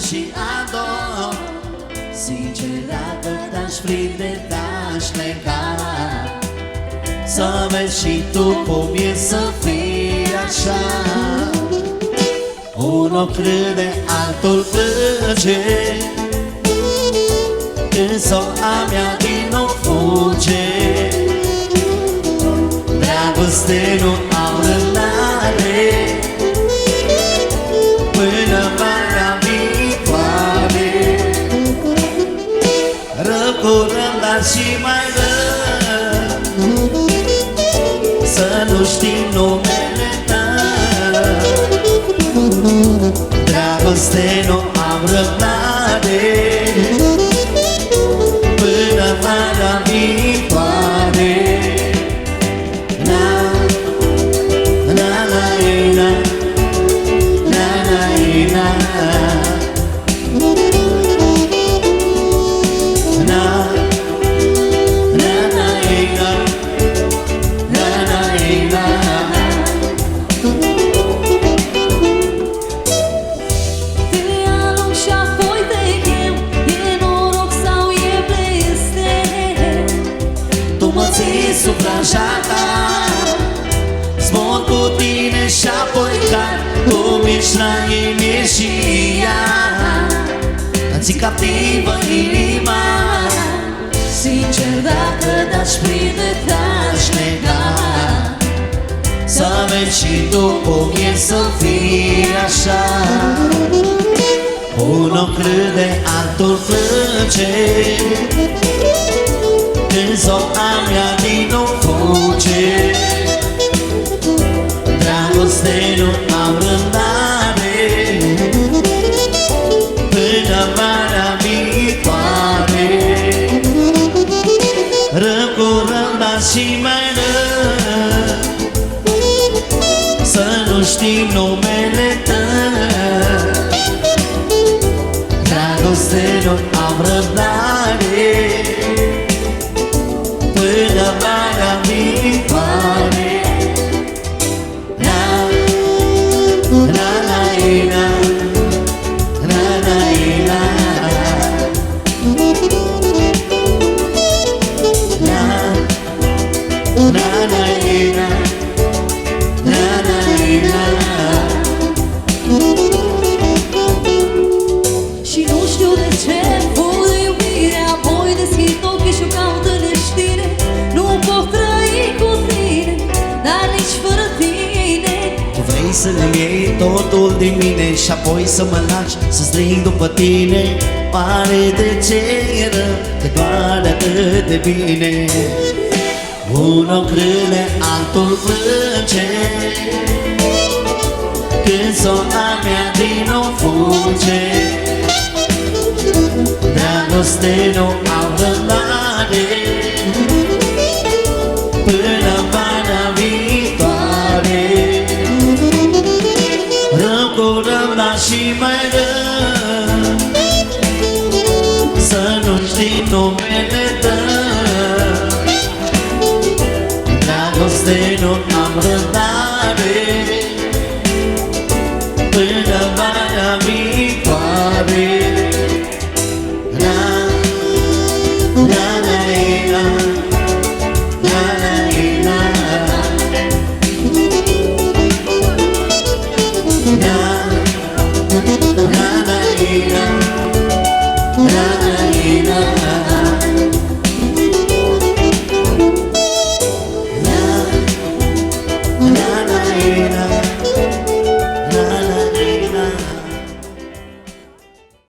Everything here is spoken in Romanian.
și ador. Sincer, dacă te-aș prinde, te-aș lega, să vezi și tu cum e să fii așa. Unul râde, altul plânge, însă a mea din nou fuge. Dragoste nu au răbdare până vara viitoare. Rău curăm, dar și mai rău, să nu știm numele tău. Dragoste nu am răbdare până vara viitoare. Zbor cu tine și apoi car, cum ești la inimie și ea îți captivă inima. Sincer, dacă te-aș prinde, te-aș lega, să vezi și tu cum e să fii așa. Unul râde, altul plânge, însă a mea din nou fuge. Dragoste nu am răbdare până vara viitoare. Rău cu rău, dar și mai rău, să nu știm numele tău. Dragoste nu am răbdare până vara viitoare. Și nu știu de ce fără iubire, apoi deschid ochii și o caut în neștire. Nu pot trăi cu tine, dar nici fără tine. Tu vrei să-mi iei totul din mine și apoi să mă lași să strig după tine. Pare de ce e rău, că doar atât de bine. Unul râde, altul plânge, când sora mea din nou fuge. Dragoste nu au răbdare până vara viitoare. Rău cu rău, dar și mai rău, să nu știi numele tău. Dragoste nu am răbdare până